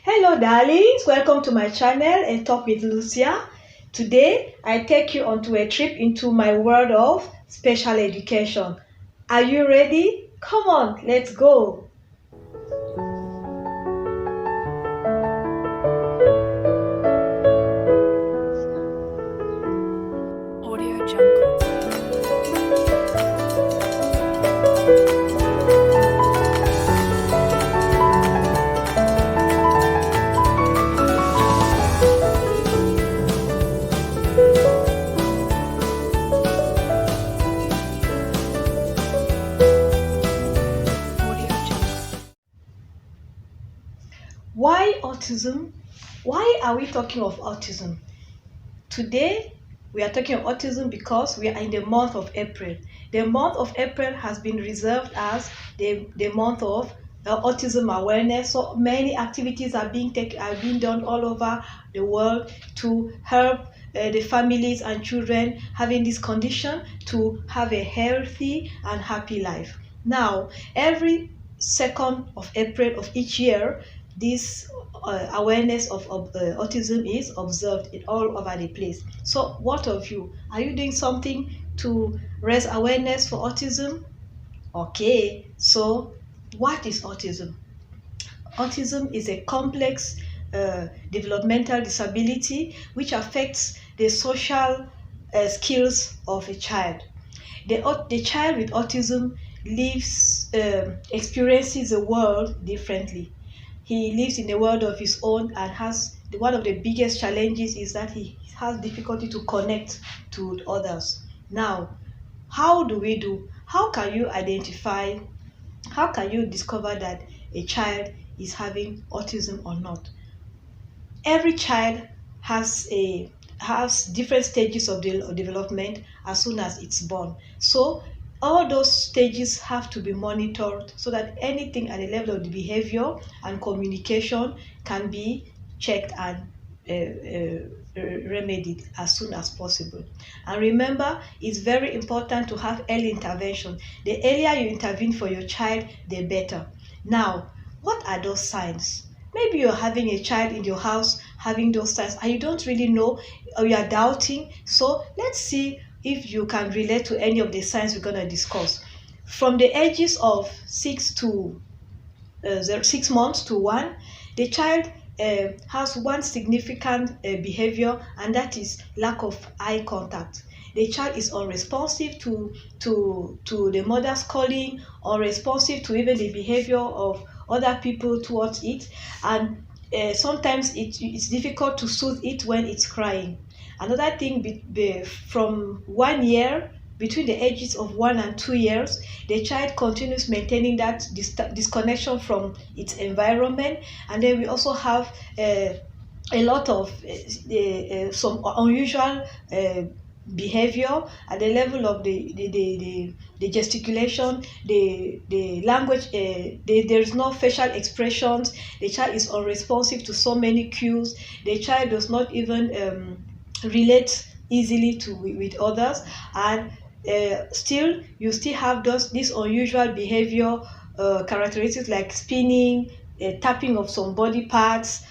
Hello darlings, welcome to my channel, A Talk with Lucia. Today, I take you onto a trip into my world of special education. Are you ready? Come on, let's go. Audio Jungle. Why autism? Why are we talking of autism? Today, we are talking of autism because we are in the month of April. The month of April has been reserved as the month of autism awareness. So many activities are being done all over the world to help the families and children having this condition to have a healthy and happy life. Now, every 2nd of April of each year, this awareness of autism is observed in all over the place. So what of you? Are you doing something to raise awareness for autism? Okay, so what is autism? Autism is a complex developmental disability which affects the social skills of a child. The child with autism experiences the world differently. He lives in a world of his own and has one of the biggest challenges is that he has difficulty to connect to others. Now, how do we do? How can you identify, how can you discover that a child is having autism or not? Every child has different stages of development as soon as it's born. So all those stages have to be monitored so that anything at the level of the behavior and communication can be checked and remedied as soon as possible. And remember, it's very important to have early intervention. The earlier you intervene for your child, the better. Now, what are those signs? Maybe you're having a child in your house having those signs and you don't really know, or you are doubting. So let's see if you can relate to any of the signs we're going to discuss. From the ages of 6 months to 1, the child has one significant behavior, and that is lack of eye contact. The child is unresponsive to the mother's calling, unresponsive to even the behavior of other people towards it, and sometimes it's difficult to soothe it when it's crying. Another thing, from 1 year, between the ages of 1 and 2 years, the child continues maintaining that disconnection from its environment. And then we also have a lot of some unusual behavior at the level of the gesticulation, the language. There is no facial expressions. The child is unresponsive to so many cues. The child does not even relate easily with others, and you still have this unusual behavior characteristics like spinning, tapping of some body parts,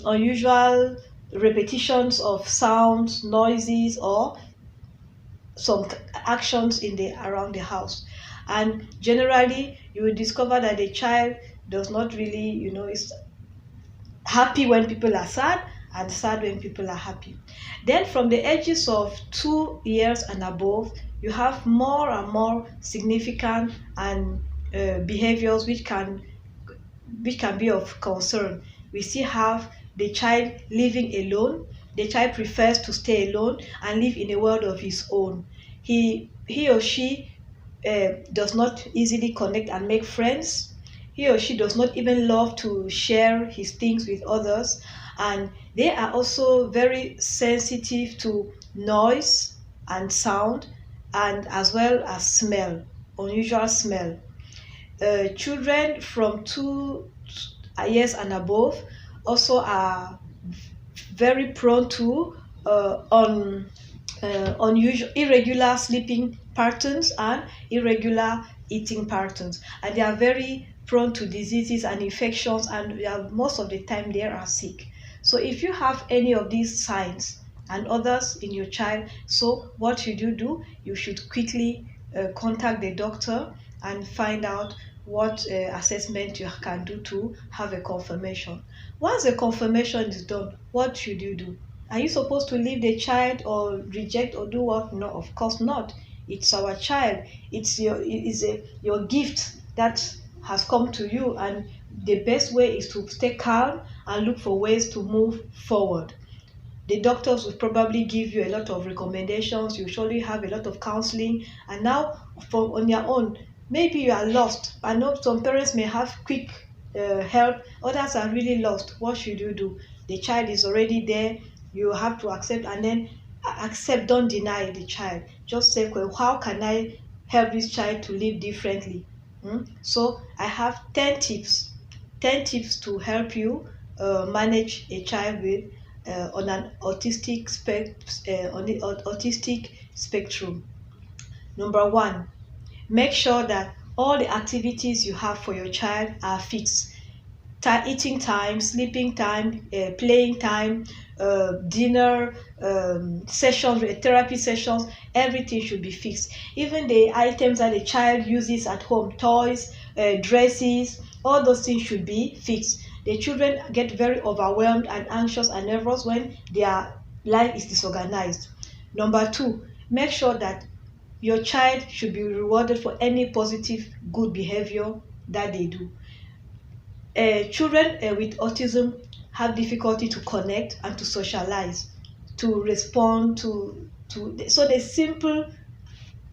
unusual repetitions of sounds, noises, or some actions around the house. And generally, you will discover that the child does not really, is happy when people are sad and sad when people are happy. Then from the ages of 2 years and above, you have more and more significant and behaviors which can be of concern. We still have the child living alone. The child prefers to stay alone and live in a world of his own. He or she does not easily connect and make friends. He or she does not even love to share his things with others, and they are also very sensitive to noise and sound, and as well as smell, unusual smell. Children from 2 years and above also are very prone to unusual, irregular sleeping patterns and irregular eating patterns, and they are very prone to diseases and infections, and most of the time they are sick. So if you have any of these signs and others in your child, so what should you do? You should quickly contact the doctor and find out what assessment you can do to have a confirmation. Once the confirmation is done, what should you do? Are you supposed to leave the child or reject or do what? No, of course not. It's our child. Your gift that has come to you, and the best way is to stay calm and look for ways to move forward. The doctors will probably give you a lot of recommendations. You surely have a lot of counseling, and now from on your own, maybe you are lost. I know some parents may have quick help, others are really lost. What should you do? The child is already there. You have to accept, and then accept, don't deny the child. Just say, well, how can I help this child to live differently? So I have 10 tips, 10 tips to help you manage a child with on an autistic spectrum. Number one, make sure that all the activities you have for your child are fixed. Eating time, sleeping time, playing time, dinner sessions, therapy sessions, everything should be fixed. Even the items that the child uses at home, toys, dresses, all those things should be fixed. The children get very overwhelmed and anxious and nervous when their life is disorganized. Number two, make sure that your child should be rewarded for any positive good behavior that they do. Children with autism have difficulty to connect and to socialize, to respond so the simple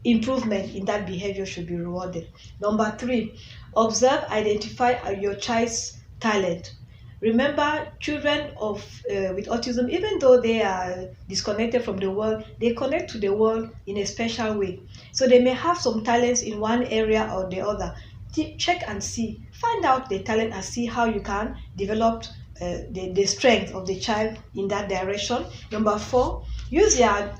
improvement in that behavior should be rewarded. Number three, observe, identify your child's talent. Remember, children with autism, even though they are disconnected from the world, they connect to the world in a special way. So they may have some talents in one area or the other. Check and see, find out the talent and see how you can develop the strength of the child in that direction. Number four, use your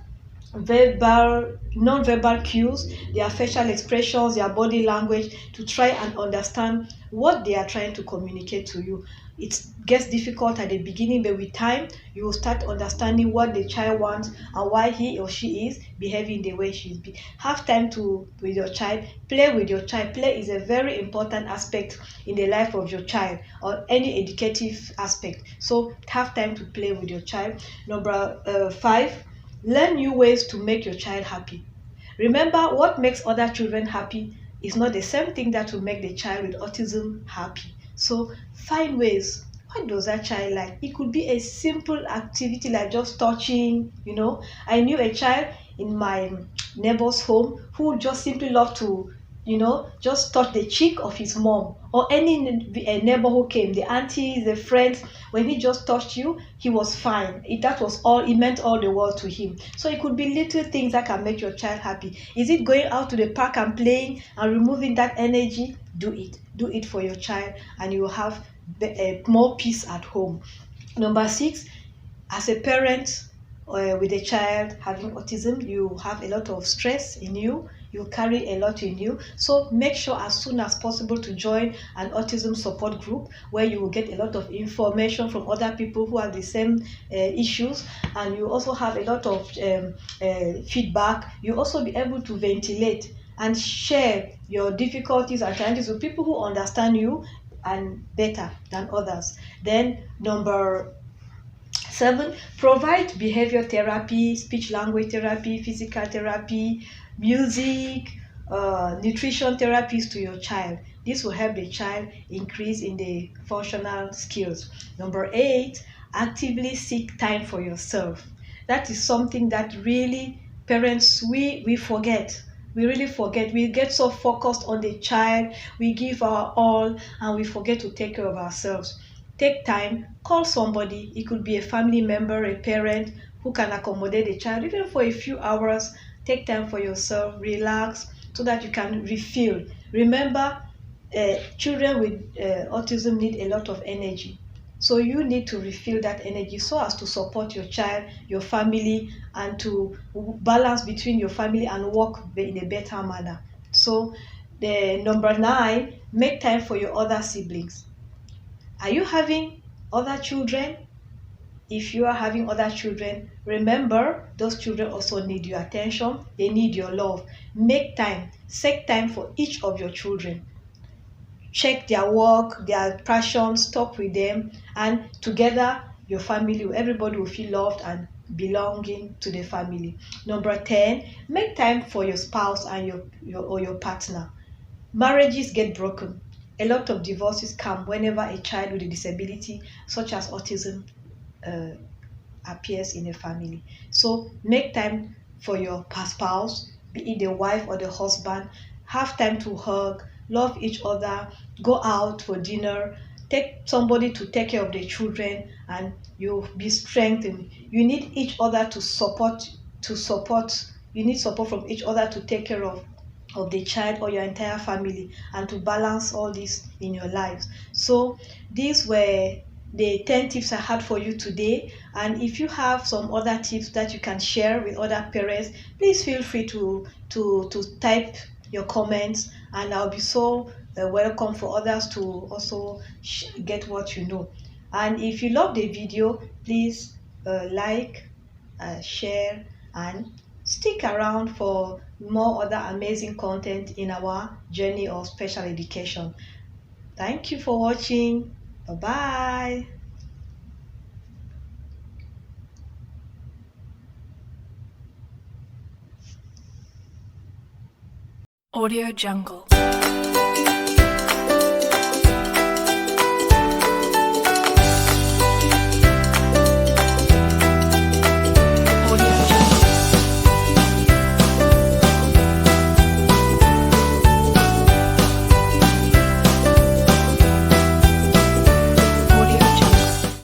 non-verbal cues, their facial expressions, their body language to try and understand what they are trying to communicate to you. It gets difficult at the beginning, but with time you will start understanding what the child wants and why he or she is behaving the way she is. Have time with your child, play with your child. Play is a very important aspect in the life of your child or any educative aspect. So have time to play with your child. Number five, learn new ways to make your child happy. Remember, what makes other children happy is not the same thing that will make the child with autism happy. So find ways. What does that child like? It could be a simple activity like just touching. I knew a child in my neighbor's home who just simply loved to just touch the cheek of his mom, or any neighbor who came, the aunties, the friends. When he just touched you, he was fine. That was all. It meant all the world to him. So it could be little things that can make your child happy. Is it going out to the park and playing and removing that energy? Do it for your child, and you will have more peace at home. Number six, as a parent with a child having autism, you have a lot of stress in you. You carry a lot in you. So make sure as soon as possible to join an autism support group where you will get a lot of information from other people who have the same issues, and you also have a lot of feedback. You also be able to ventilate and share your difficulties and challenges with people who understand you and better than others. Then number seven, provide behavior therapy, speech language therapy, physical therapy, music, nutrition therapies to your child. This will help the child increase in the functional skills. Number eight, actively seek time for yourself. That is something that really parents, we forget. We really forget. We get so focused on the child, we give our all, and we forget to take care of ourselves. Take time, call somebody. It could be a family member, a parent who can accommodate the child, even for a few hours. Take time for yourself, relax, so that you can refill. Remember, children with autism need a lot of energy. So you need to refill that energy so as to support your child, your family, and to balance between your family and work in a better manner. So The number 9, make time for your other siblings. Are you having other children? If you are having other children, remember those children also need your attention. They need your love. Make time, set time for each of your children. Check their work, their passions, talk with them, and together your family, everybody will feel loved and belonging to the family. Number 10, make time for your spouse and your partner. Marriages get broken. A lot of divorces come whenever a child with a disability, such as autism, uh, appears in a family. So make time for your spouse, be it the wife or the husband. Have time to hug, love each other, go out for dinner, take somebody to take care of the children, and you'll be strengthened. You need each other to support. You need support from each other to take care of the child or your entire family, and to balance all this in your lives. So these were the 10 tips I had for you today. And if you have some other tips that you can share with other parents, please feel free to type your comments, and I'll be so welcome for others to also get what you know. And if you love the video, please like, share, and stick around for more other amazing content in our journey of special education. Thank you for watching. Bye bye. Audio Jungle.